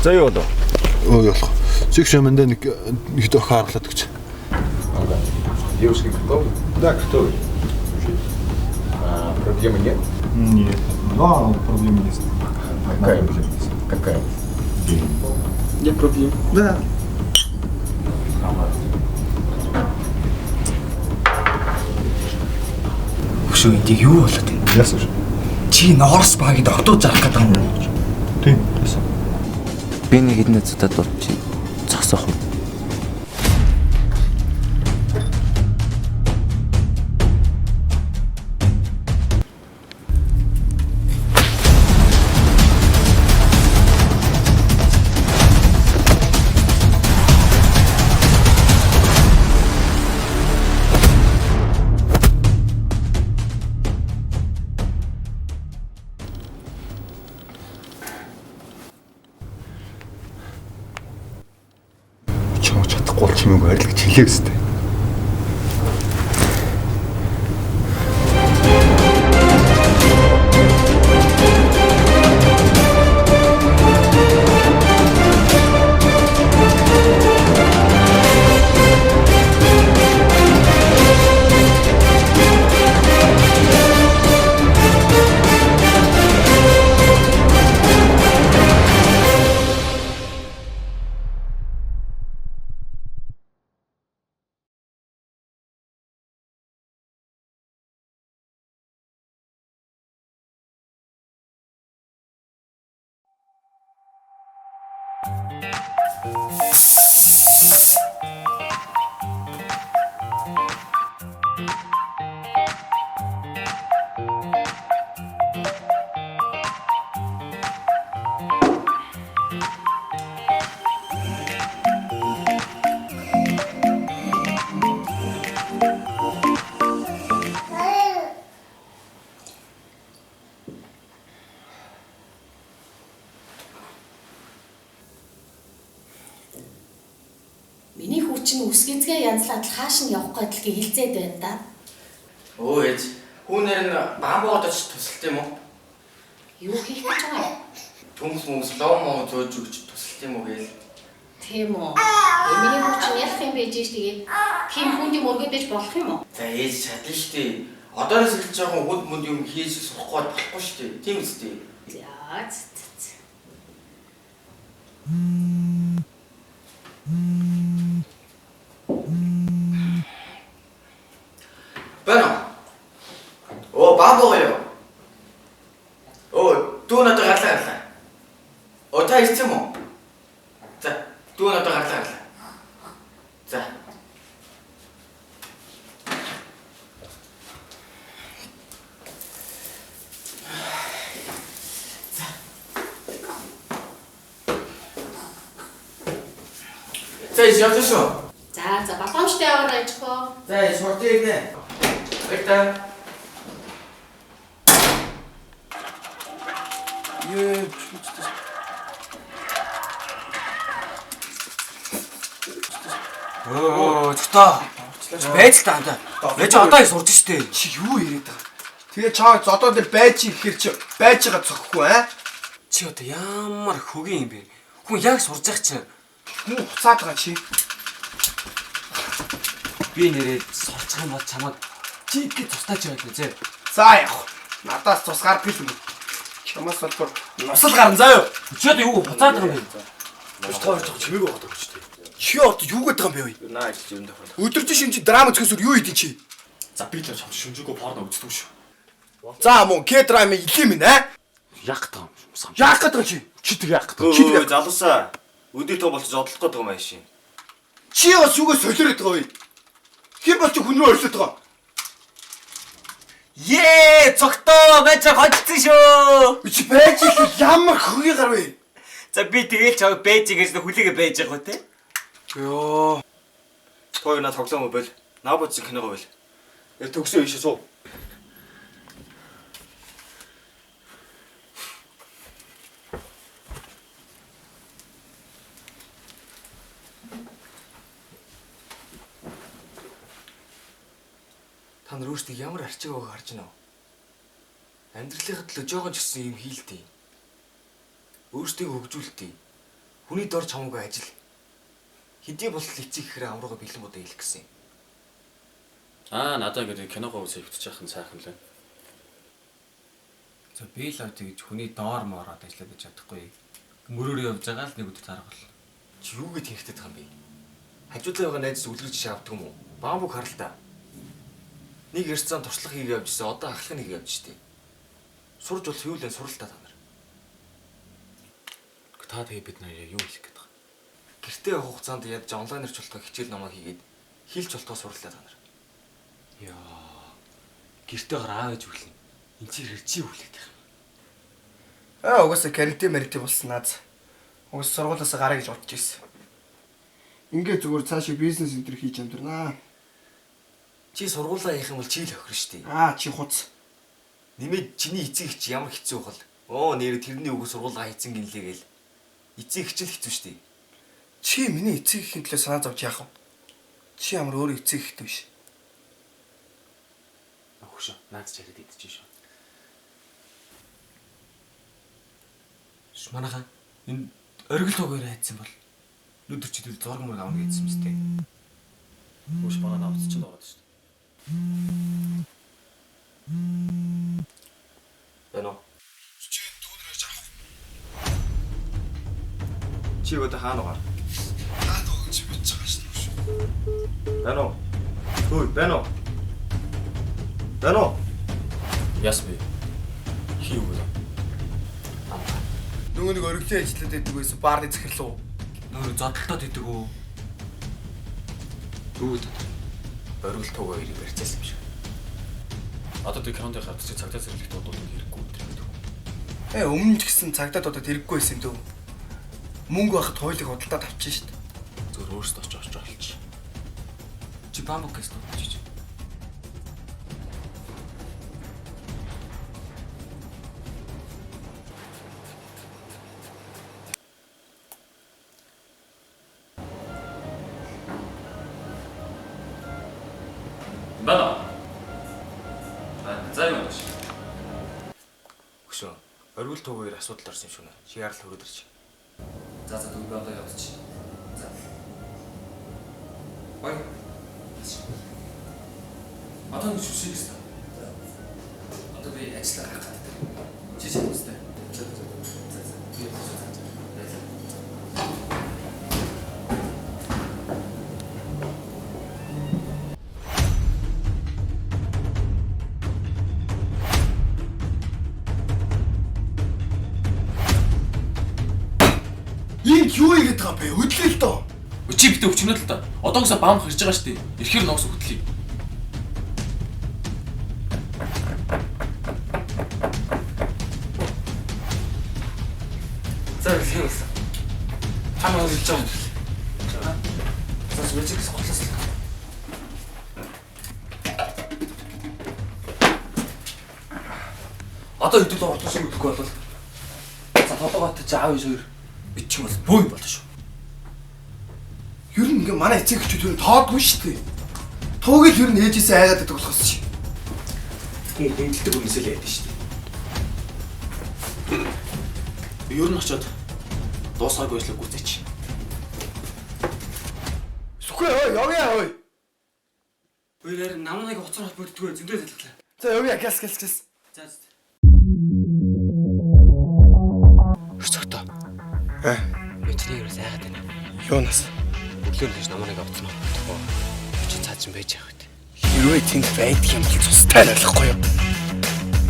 За юу болов? Ой болох. Зэгш юмдаа нэг дохоо харлаад гэж. Девушки готовы? Да, готовы. Проблемы нет? Нет. Но проблем есть. Какая? Нет проблем. Да. Өшөө энд юу болоод байна? Яасан ш? Чи Норс багийг огтуд зарах гэдэг юм уу? Тийм. Яасан. Би нэг хэдэн цудаа дуудчих. Зогсоох уу? Чадахгүй бол чимээг арилгаж хэлээ өстэй. Миний хүү чинь үсгэцгээ янзлаад хааш нь явах гэдгийг хэлцээд байна да. Өө ээж, хүүнээр нь бамбууд очиж тусалт юм уу? Юу хийх гэж байгаа юм? Төмс лом зөөж өгч тусалт юм уу гээл. Тийм үү. Миний хүү чинь ярих юм байж ш тэгээд хин хүнд юм өргөдөж болох юм уу? За ээж чадлаа штий. Одооноос эхэлж жоохон хүнд мөнд юм хийж сурахгүй болохгүй штий. Тийм үстэй. За. Байна. Оо бамбуугоо. Оо дүү надад гарлаа. Оо та ирсэн юм уу? За дүү надад гарлаа. За. За явж шүү. За баламжтай яваарай ичхөө. За шортыг нэ. Бэта. Ее. Зөвтөө. Байж л таанда. Байж одоо их сурж штэ. Чи юу яриад байгаа? Тэгээ чаа зодоо дээр байж ихээр чи байж байгаа цогхгүй аа? Чи одоо ямар хөгийн юм бэ? Хүн яг сурж байгаа чинь. Хүн хуцаад байгаа чи. Би нэрээ сурч байгаа бол чамд чи их тустаач байгаа дээ. За явах. Надаас тус гар бил юм. Чамаас болохоор нусал гарна заа юу? Чи одоо юу буцаад байгаа юм бэ? Биш таарч чимээг байгаа гэж дээ. Чи одоо юу гэдэг юм бэ вэ? Наа ч юм даа. Өдөржин шимжи драма зөхөсөр юу хийдин чи? За би л чам шүнжээгөө порно үздэг шүү. За мөн К-драма илээ минь аа? Яг гэдэг юм. Яах гэдэг чи? Чи тэг яг гэдэг. Чи тэг залуусаа. Өдөө том болчих зодлох гэдэг юм ааши. чи бас юугаа солиороод байгаа вэ? Хэн бол чи хүн рүү орилоод байгаа? Ее, цогтоо байж хожсон шүү. Чи байж их ямар хөгийн гар вэ? За би тэгээл чаг байж гэж хүлээгээ байж байгаа те. Йоо. Той на тоглоом бол. Набоц киногоо бол. Төгсөө ийшээ суу. Та нар өөрсдөө ямар арчиг байгааг харж байна уу? Амьдралынхаа төлөө жоохон ч гэсэн юм хийлтэй. Өөрсдөө хөгжүүлтэй. Хүний дор чамаагүй ажил. Хэдий болтол эцэг гэхээр амрууга бэлэн бодоо хэлэх гэсэн юм. Надад ингээд киногоо үзэж явчихсан сайхан лээ. За би л тэгж хүний доор моороод ажиллаад байж чадахгүй. Мөрөөр явж байгаа л нэг өдөр тарах бол. Чи юу гэж хэрэгтэй байгаа юм бэ? Хажуудлаа байгаа найз үлгэрч шаавдаг юм уу? Баамбуг харал та. Нэг ярьцсан туршлага хийгээ явжсэн. Одоо ахлах нэг явж штий. Сурж бол юу л суралтай та нар. Та тэгээ бид нар юу хэлэх гээд байгаа. Гэртээ явах хугацаанд ядж онлайнаар ч болтоо хичээл намаа хийгээд хийлч болтоо суралтай та нар. Яа. Гэртээ гар аав ээж үхлээ. Энд чи хэрчий үхлээд байгаа юм. Угаасаа карите марите болсон наац. Угаасаа сургуулиасаа гараа гэж бодож ирсэн. Ингээд зүгээр цаашаа бизнес энтер хийж амьдрнаа. Чи сургуулаа явах юм бол чи л охир штий. Чи хуц. Нэмээд чиний эцэг их ямар хэцүү хол. Нэр тэрний үгүй сургуулаа хийцэн гинлээ гээл. Эцэг их ч л хэцүү штий. Чи миний эцэг ихийн төлөө санаа зовж яах вэ? Чи ямар өөр эцэг ихтэй биш. Хөшөө, наад чараад идчихэж шүү. Манайхаа энэ оргил тугаар хайцсан бол өдөр чидэл зураг мөрөг авна гэсэн юм сте. Хөш манай навц ч байгаа шүү. Бэнэ. Чи түүнэрэж авах. Чи одоо хаана байгаа? Чи бич байгаа шүү. Бэнэ. Хөөе, бэнэ. Бэнэ. Яс би. Хий юу вэ? Нөгөө нэг оргилын ажиллаад байдаг байсан баарны захирлуу. Нөр зодтолтод идэг үү? Дүүд. Оргил тугаа ирэх барьцаасан юм шиг. Одоо тэг кинонд гарч чи цагтаа зэрлэгт дуудууд хэрэггүй гэдэг. Өмнө ч гэсэн цагдаа дуудаад хэрэггүй байсан юм дөө. Мөнгө байхад хойлыг худалдаад авчихсан шүү дээ. Зөв өөрсдөө очиж олч. Чи бамбук гэсэн үү? Бана. За юм биш. Хөшөө. Оргил тугаар асуудал орсон юм шүү нэ. Чи ярал хөрөөдөрч. За дүүг одоо явууч. За. Бай. Одоо нэг шүү шүү. Одоо би ажиллаа гарах. Чи сайн үстэй. Юу игээд байгаа бэ? Хөдлөө л доо. Чи битээ өвчнөд л да. Одоогоосоо баам хэрж байгаа шүү дээ. Ирэхээр ногс хөдлөе. За хэлсэн. Хамаа хэлж байгаа юм. За зүгээс готлоос. Одоо хэдүүл орлоо шиг өгөхгүй болол. За толгойд чи аав хоёр бит ч юм бол бөө юм болно шүү. Ер нь ингээ манай эцэг эхчүүд тоодгүй шүү дээ. Туугийг ер нь ээжээсээ айгаад байдаг болохоос чи. Эндэлдэг үнсэл яадаг шүү дээ. Ер нь очиод дуусгаагүй ажлыг гүйцээч. Сүхээ явъя хөөе. Өөр намныг уцаар холбогддгоо зөндөө залглаа. За явъя гяс. За. Өцөгтөө. Би чиний ерөөс айгаад байна. Юунаас? Өглөө л гэж намныг авцсан уу? Чи цаад чинь байж явах үү? Хэрвээ тэнд байдаг юм бол цустай ойлгохгүй юу?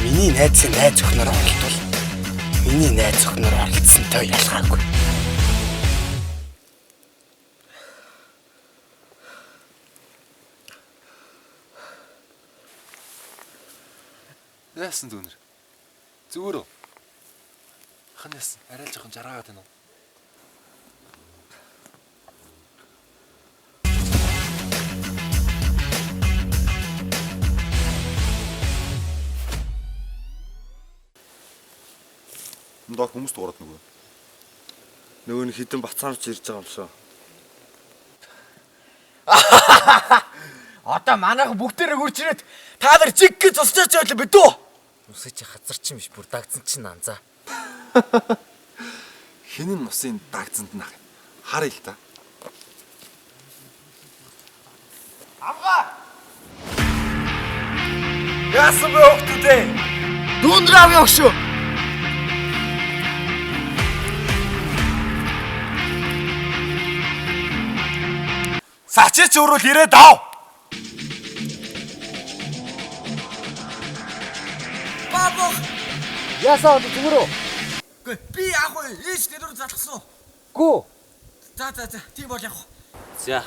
Миний найзын найз өхнөр оролтвол миний найз өхнөр оролцсонтой ялгаагүй. Яасан дүүнэр? Зүгээр үү? Хан яасан? Арай л жоохон жаргаагаад байна уу? Доо хүмүүс дуурайд нөгөө. Нөгөө нь хідэн бацаарч ирж байгаа юм шүү. Одоо манайх бүгдээрээ хурж ирээд та нар жиг гэж тусчаач байлаа бидүү. Үсэж хазар чинь биш бүр дагдсан чинь анзаа. хинэн мусын дагцанд нах. Харъя л та. Яасан бэ хөөхдөө? Дүүндрав явш. Сачаач өөрөө л ирээд ав. Яасан зүгээр үү? Гүй би яах вэ? Ээж тэр рүү залгасан уу? Гүү. За тийм бол явах. За.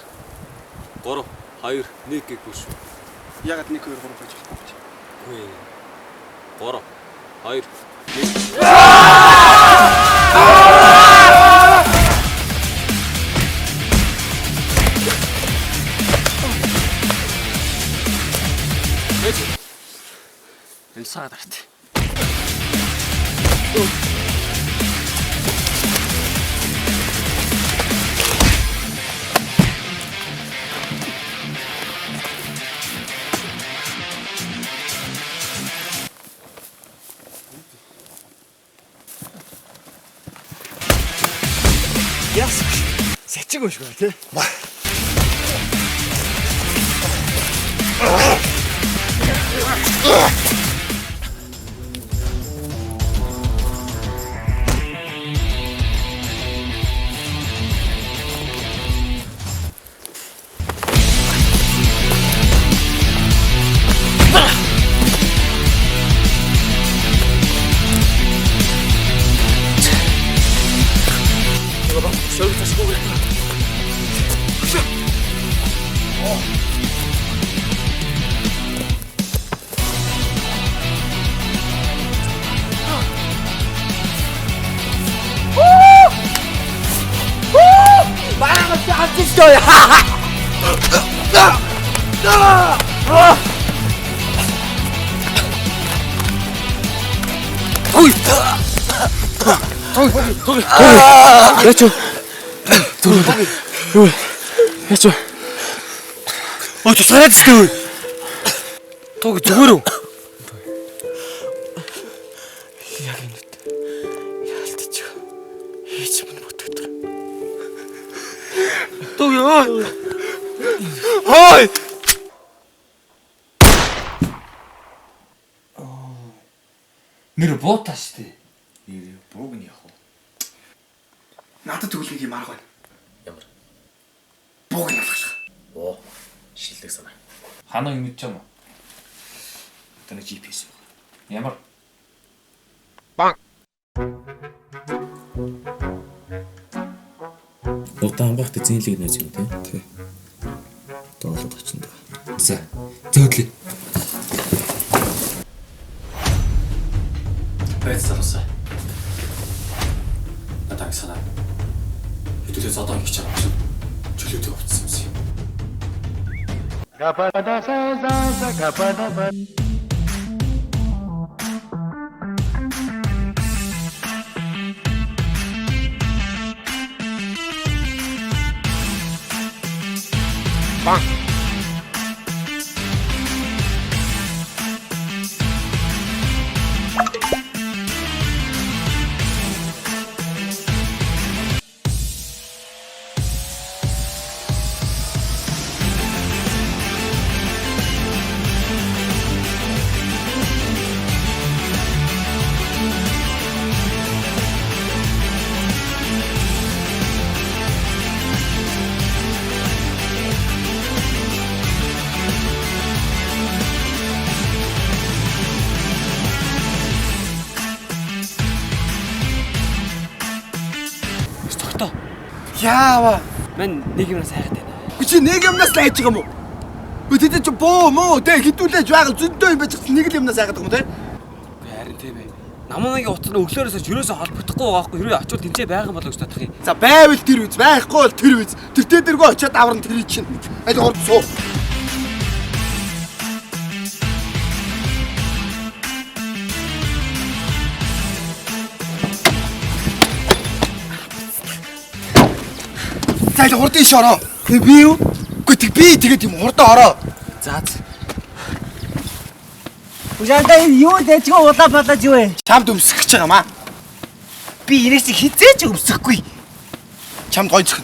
3 2 1 гэхгүй шүү. Ягаад 1 2 3 гэж болохгүй. Гүй. 3 2 1. Энэ саад арт. Яс. Сэчиг өшгөө тий. Яачуу. Яачуу. Ой тусгараад ч дээ. Тог зүгээр үү? Яг энэ яалтчих. Хийж минь бүтдэг. Тог ёо. Хой. Нэр буутаа штэ. Нэр бууг нь явах уу? Надад тэгвэл нэг юм арга байна. Ямар? Бууг нь алгах. Оо, шилдэг санаа. Ханаа юм мэдэж юм уу? Таны GPS юу? Ямар? Удаан багт эзэнлэг нэж юм тий. Доолоод очинд. За. Зөөдлөө. Байцаасаа. Надад санаа. Хэдүүлээ зодоо ингэж байгаа юм. Чөлөөтэй утсан юм. Яава. Мань нэг юмнаас хайгаад байна. Чи нэг юмнаас л хайж байгаа юм уу? Өдөд чи боо мөө тэ хідүүлээж байгаа зөндөө юм байж нэг л юмнаас хайгаад байгаа юм те? Харин тийм ээ. Намаагийн утас нь өглөөрөөс юусоо холбогдохгүй байгаа байхгүй. Хэрвээ очивол тэнцээ байгаа юм болоо гэж бодох юм. За байвал тэр үз, байхгүй бол тэр үз. Тэр дээргөө очиад авран тэр чинь. Аль хурд суу. За хурд иш ороо. Би юу? Гэхдээ би тэгээд юм хурдаа ороо. За. Ужаанда энэ юу дэжгүй улаа болоод юу вэ? Чамд өмсөх гэж байгаа маа. Би инээсийг хизээч өмсөхгүй. Чамд гойцох.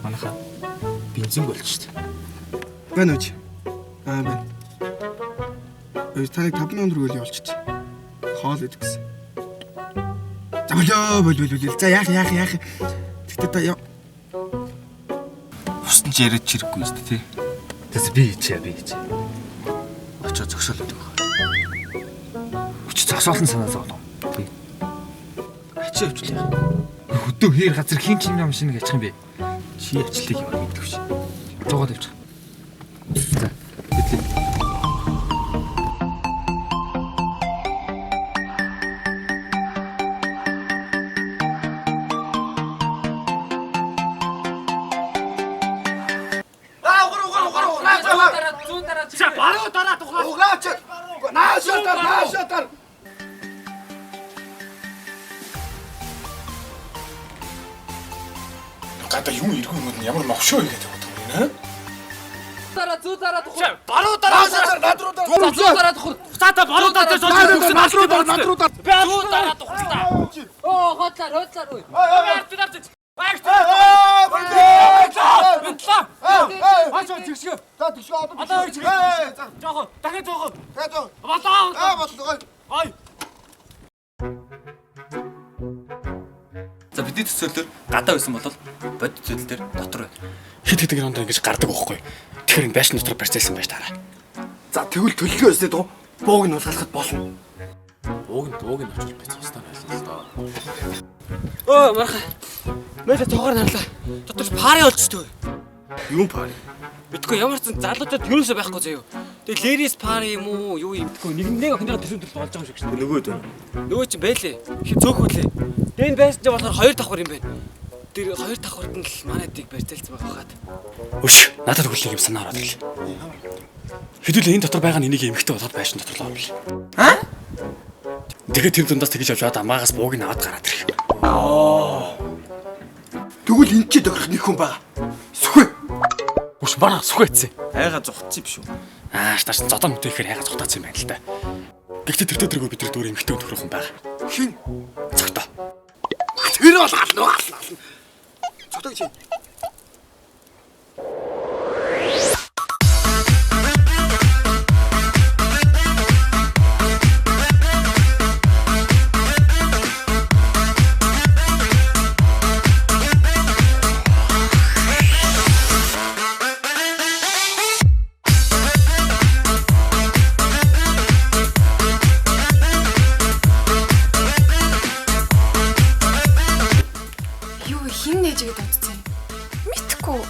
Манайха бензин болж штэ. Байна уу? Байна. Таныг 50000 төгрөг явуулчих. Хоол идэх гэсэн. За болоо. За яах. Тэгтээ та яа. Хусдан ч яриад чирэггүй штэ тий. Тэс би хийчээ. Очоо зогсоолоод байгаа. Өч зогсоолн санаа зовлоо. Тий. Ачаа өвчлээ. Хөдөө хээр газар хин ч юм шинэ ачих юм бэ? Чи ачлыг юм мэддэг ш. Зогоод авчих. За. Битлээ. Наашатар. Гадаа юу иргэн юм ямар новшоо игээд байгаа юм нэ? Зүү дараа тухай. Баруу дараа. Над руу дараа. Зүү дараа тухай. Цаата баруу дараа сууж. Над руу дараа. Зүү дараа тухай. Оо хотлаар. Ачаа чигшгэ. За тэгшээ одоо. Одоо чигшгэ. Жохоо. Дахиад жохоо. Болоо. Болоо. Ай. За бидний төсөөлөөр гадаа байсан бол бодит зүйл дээр дотор байна. Хит хит гэрүүнд ингэж гардаг байхгүй. Тэгэхээр энэ байшин дотор барьцаасан байж таараа. За тэгвэл төлөвлөгөө өстэй дөө. Бууг нь улгаалахад болно. Бууг нь очиж бич хастаа байлаа л доо. Оо марха. Мэтэ цогоор нарлаа. Дотор пари болчихтой. Юу пари? Битгүй ямар ч залуучууд юусоо байхгүй заяа. Тэгээ лерис пари юм уу юу юм битгүй нэг охиныхоо төсөв төрөл болж байгаа юм шиг шүү. Нөгөө чинь байлээ. Их зөөхүүлээ. Дэн байсан ч болохоор 2 давхар юм байна. Тэр 2 давхарт нь л манайдыг барьцаалсан байгаа хаад. Өш, надад хүлээг юм санаа ороод ирлээ. Хэдүүлээ энэ дотор байгаа энийг эмхтэй болоод байшин дотор л авъя. Аа? Тэгээд тэр дундаас тэгж авч аваад амаагаас бууг нь аваад гараад ирэх. Тэгвэл энэ ч тохирох нэг хүн байгаа. Сүхэ. Өш бараа сүхээцээ. Хайгаа зогтсон юм биш үү? Тааш зодон мөтөхээр хайгаа зогтаацсан юм байна л да. Гэхдээ тэр төргөө бид нар дөөр эмхтэй тохирох хүн байгаа. Хин? Зогтоо. Тэр бол ална. Цогтоо чи. Хин нээжгээд утцсан. Мэдхгүй.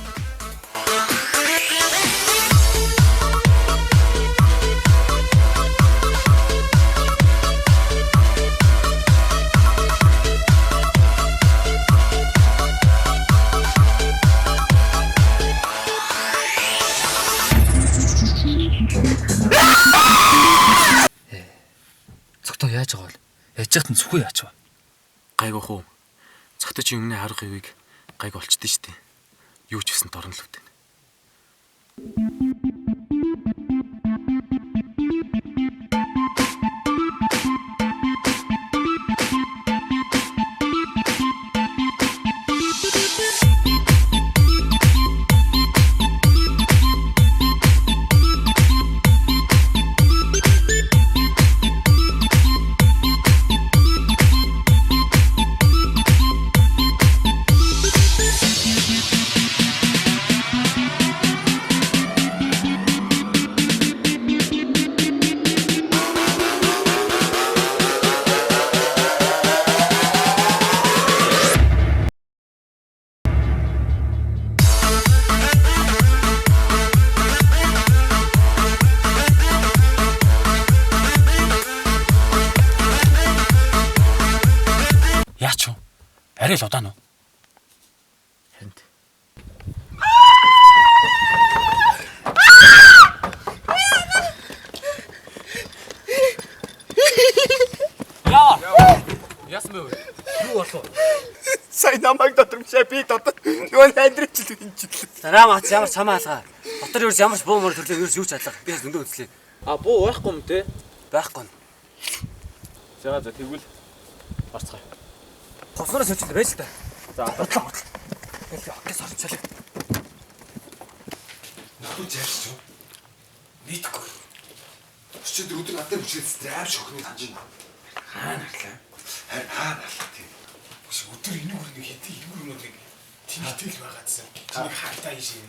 Цогтоо яаж байгаа вэ? Яаж яхад нь сүхүү яаж вэ? Гайгүй хуу. Цогтой чи өмнө харах үеийг гайг олчдээ штэ. Юу ч гэсэн дорно л үтэн. Яач вэ? Арай л удаан уу? Хэнт. Яасан бэ? Юу болов? Сайн намайг дотор бишээ би дотор. Юу нандрч л энэ ч. Зараа мац ямар чамаа алгаа. Дотор ерөөс ямар ч буу мөр төрлөө ерөөс юу ч алга. Би зөндөө үзлээ. А буу байхгүй юм те? Байхгүй. За тэгвэл гарцгаая. Хосноос солилцол байж л та. За бодлоо. Тэгэл окей солилцол. Нахуй зайлшгүй юу? Нийтгүй. Өчигдөр өдөр надад хүчээс аим шохны таньж байна. Хаана харлаа? Харин хаана харлаа тийм. Бүс өдөр энэ үрнийг хэдий энэ үрнийг тэмдэглэл байгаадсан. Тийг хартаа ийш юм.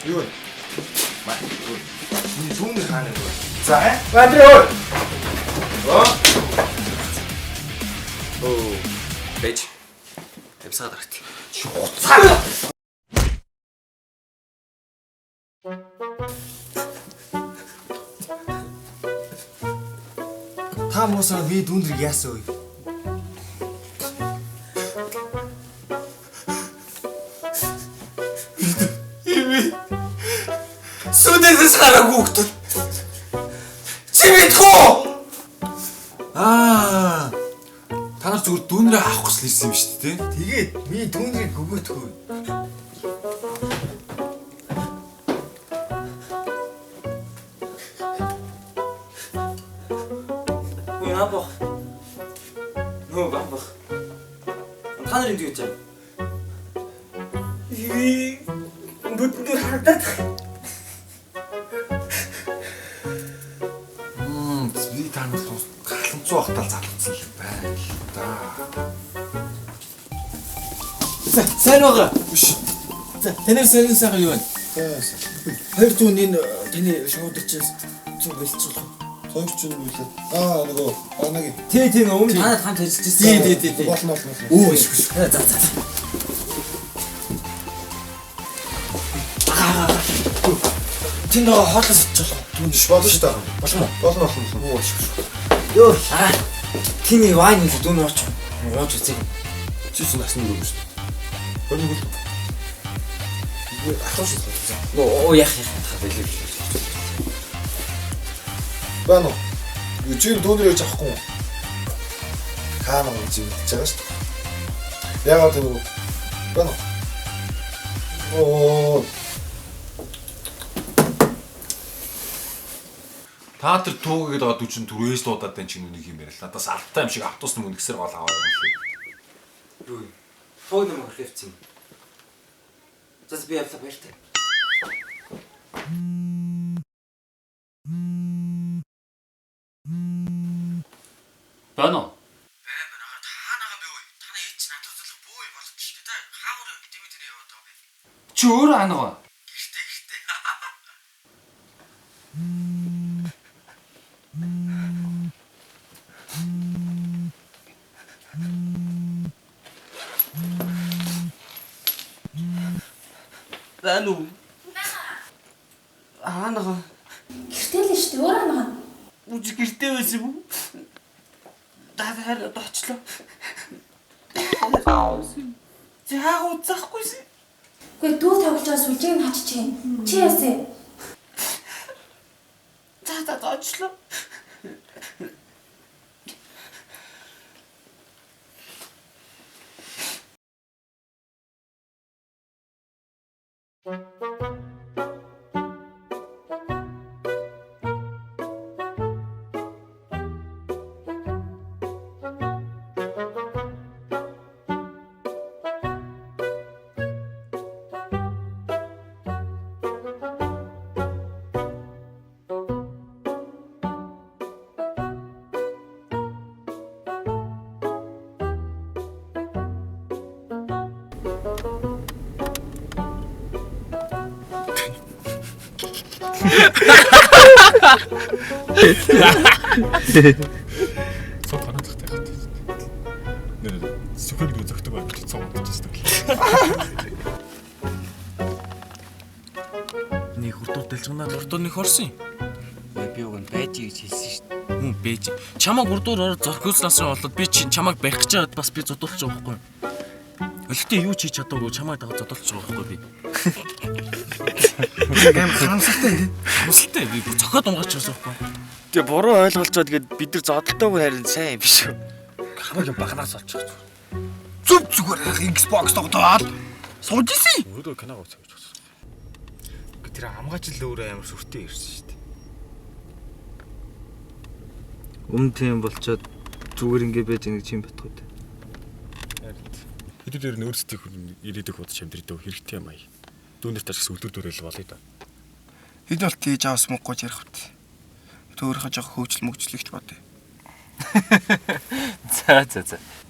Юу? Маа. Миний зүүн хаана вэ? За, Бадрий өө. Оо. Бэж. Тавьсаа дарахт. Шуцаа. Та мосоо би дүндрэг яасан вэ? Сүдэс хараагүй хөлт. Чимэтгөө. Та нар зүгээр дүүнрээ авах гэж хэлсэн юм шүү дээ. Тэгээд би дүүнрийг өгөөдгөө. Бах. Нөө бах. Та нар энд юу гэж байна? Бүдгээр хардаад. Би та нар галанцуу ахтал залгацсан юм байна л да. Сайн байгаа. За танай сайн юу вэ? 200 энэ таны шуудчаас зүг бэлцүүлэх. Сойрч юм билээ. Нөгөө анагийн. Тий өмнө танад хамт ажиллаж байсан. Тий. Болно. Оо иш. За. Тэнд хоолоос очиж Түнш болно шүү дээ. Болно. Оо иш. Йоо. Тины вайн л дүүн орч. Ууж үзье. Чис насны юм шүү дээ. Хөрний хөл. Ахаш. Оо яах вэ? Бано. Юучин дүүнэр яж авахгүй. Хаана гэж хэлж байгаа шүү дээ. Яагаад гэвэл бано. Оо. Та тэр туугээд байгаа дүүчин түрээс дуудаад байна чинь үнийг юм яриа л. Надаас алттай юм шиг автобус нүм нэгсэр гол аваад юм шиг. Юу? Фон юм хэлсэн. Зас би явлаа баяртай. Бано. Таанага би үү? Тана ээж чинь надад зөвлөх бүү юм болгоч шүү дээ. Та хаагур дэмэдний яваад байгаа би. Чи өөрөө анага. Гэртээ. Бано. Анага. Гэртээ л шүү дээ. Өөр анаа. Үгүй гэртээ байсан юм уу? Дахиад очлоо. Чи хаа уцахгүй. Үгүй дүү тоглож байгаа сүлжээг нь хачиж чинь. Чи яасан? За очлоо. Цог танаа захтай хат. Нэр сүхэл үзэгдэг байх гэж цог удаж байна. Нэг хурдур дэлжгнаа хурдур нэг орсон юм. Би уг нь байж гэж хэлсэн шүү дээ. Хүн бэж. Чамаг хурдур зорхиулснаас болоод би чинь чамаг барих гэж байгаад бас би зодуулж байгаа байхгүй юу? Өлтөө юу ч хийж чадаагүй чамайг дагаад зодуулж байгаа байхгүй би. Хамсалтай би зохиод унгаач байсан байхгүй. Тэгээ буруу ойлголцоод тэгээд бид нар зодолтойг харин сайн юм биш үү? Хамаагийн багнаас олчих. Зүг зүгээр Xbox тоглоод сууж исэн. Өөрөө киног үзэж байгаа. Тэр амгаач л өөрөө амар сүртэй ирсэн шүү дээ. Тийм болчоод зүгээр ингэ байж нэг юм батгүй дээ. Хэдүүд ер нь өөрсдийн хүн ирээдүйг бодож амьдрэх хэрэгтэй юм аа. Дүүнэрт ч гэсэн үлдэр дүрэл болъё да. Хэд бол тийж авс мөнгөж ярих хөт. Төөрийнхөө жоо хөөжл мөгжлөгч бодъё. За.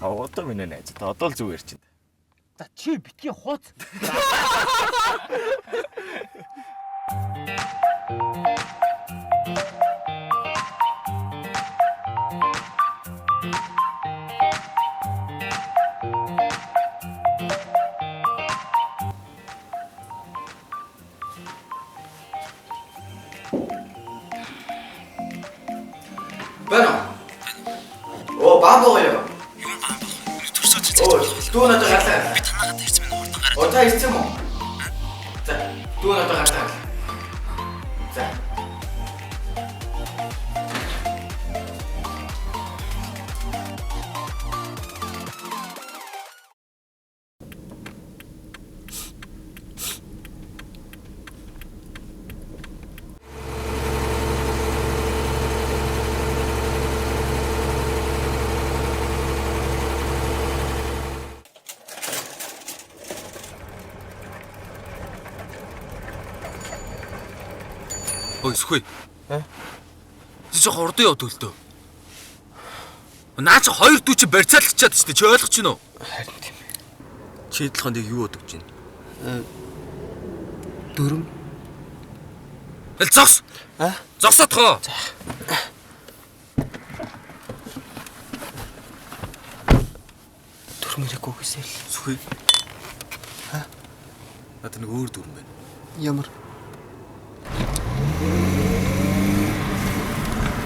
Одоо минь найз. Одоо л зүгээр чинь. За чи битгий хууц. Бано. Оо баамбогоё. Оо дүү надад гарлаа. Би танаагаад ирсэн минь хурдан гараад. Оо та ирсэн юм уу? За дүү надад гарлаа. За. Ой сүхэй. Чи жоо хурдан яв төлдөө. Наа чи хоёр дүү чи барьцаалгачаад штэ чи ойлгож байна уу? Харин тийм. Чи эдлхэнд юу бодож байна? Дөрөв. Зогс. Зогсоотхоо. Дөрмөрийг үгүйсэл. Сүхэй. Надад нэг өөр дүрм байна. Ямар?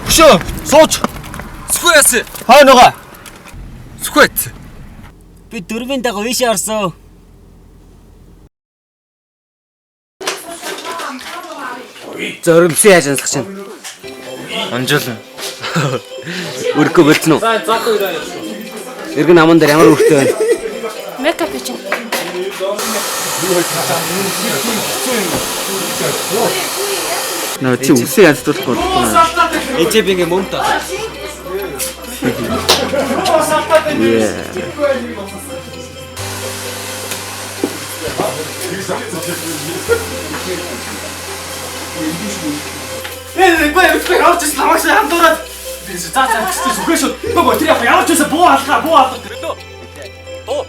Хөшөө, сууж. Сүхэй яасан? Хой нөгөө. Сүхэй. Би дөрвийн дагуу ийшээ орсон. Зоримсын яаж анслах чинь? Анжаал. Өргөө болцсон уу? За заах уу. Эргэн аман дээр ямар өртөө байна? Мекап чинь. Наа чи үсээ ядтуулах бодлоо. Эцэг би ингээ мөн таа. Эй, авч ирсэн намайг хамдуураад. За гэсэн сүхээ шууд. Бөө тэр явж ирсэн буу алгаа. Оо.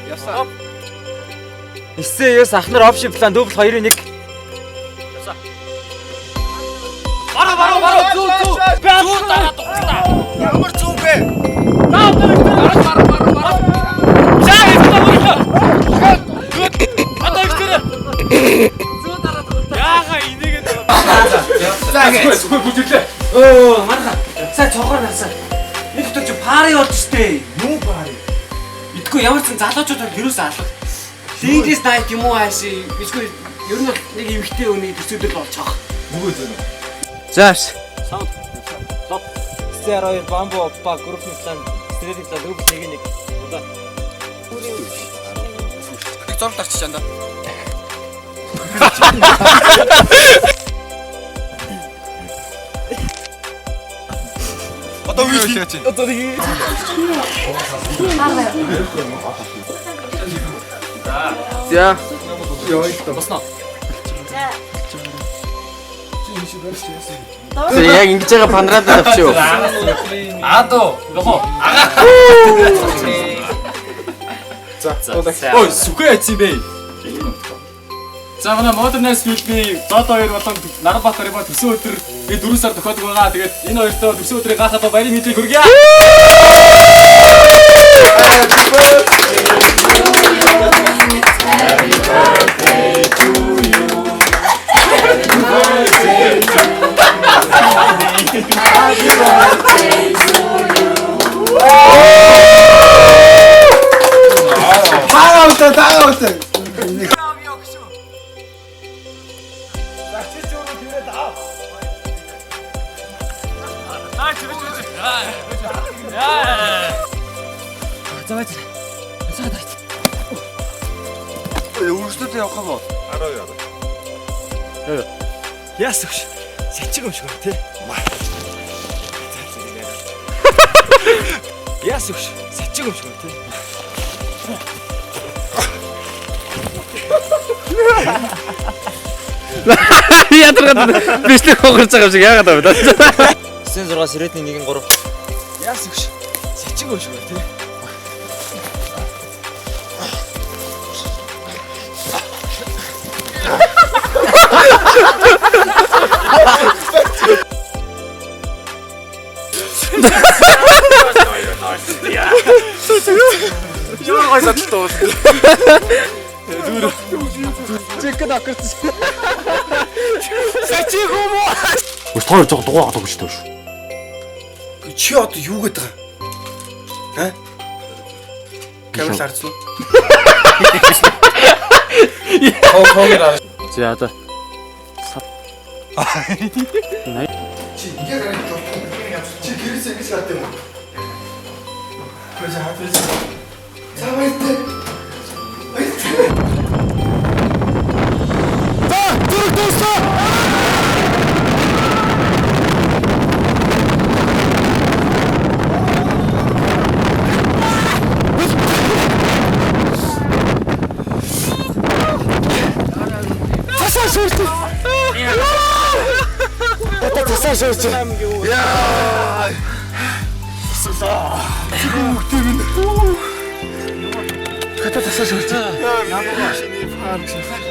Ясаа. Эсээс ахнаар опшн план дубль 2-1. Ясаа. Бараа зүү. Зүү дараа дуусна. Ямар зүү бэ? Бараа. Жаа одоо ихтэй. Зүү дараа дуусна. Яага инээгээд байгаа. Сүхээ бүжиглээ. Оо, манайха. Сая цогоор нарсан. Энэ дотор чи пари болж штэ. Юу пари? Итгэв ямар ч залуучууд бол юусаа алга. Лингис найт юм уу хааши. Бисгүй ер нь бол нэг эмхтэй өний төсөөлөл болчих. Нүгөө зөө. Зааш. Саунд. Стоп. Стероид бамбо оппа группны план. Стероид план дубль 1-1. Одоо. Зураг тарчиж байна да. Одоо юу хийж чинь? Одоо нэг. За. Босноо. За яг ингэж байгаа пандраад авчихё. Адо, лохо. За, Ой, сүхэй яц юм бэ? За манай Modernist фильмийн Дод 2 болон Нарбат Рибо төсөө өдөр би 4 сар тохиолдог байгаа. Тэгээд энэ хоёртоо төсөө өдрийн гахаад баярын мэдээг хүргье. Таавал. За байж. За даа. Өөрсдөө явах юм уу? 12. Яас өгш. Сачиг юм шиг байна тий. Яас өгш. Сачиг юм шиг байна тий. Ядаргаад бичлэг хогорч байгаа юм шиг яагаад байна? 96 сэрэтний 1-3. Яас өгш. Сачиг юм шиг байна тий. Ямар гой садалтай бол. Чекэд акэрс. Сачиг юм уу? Ус тоо жоо дугаагаад өгч төөш. Чи одоо юу гээд байгаа? Камер харсан уу? За за. Чи ингээ гараад чи гэрээс ингэж хаад юм уу? Хөөж хаад байсан. За баяртай. Хата тасаа шүүж. Ямар машины парк.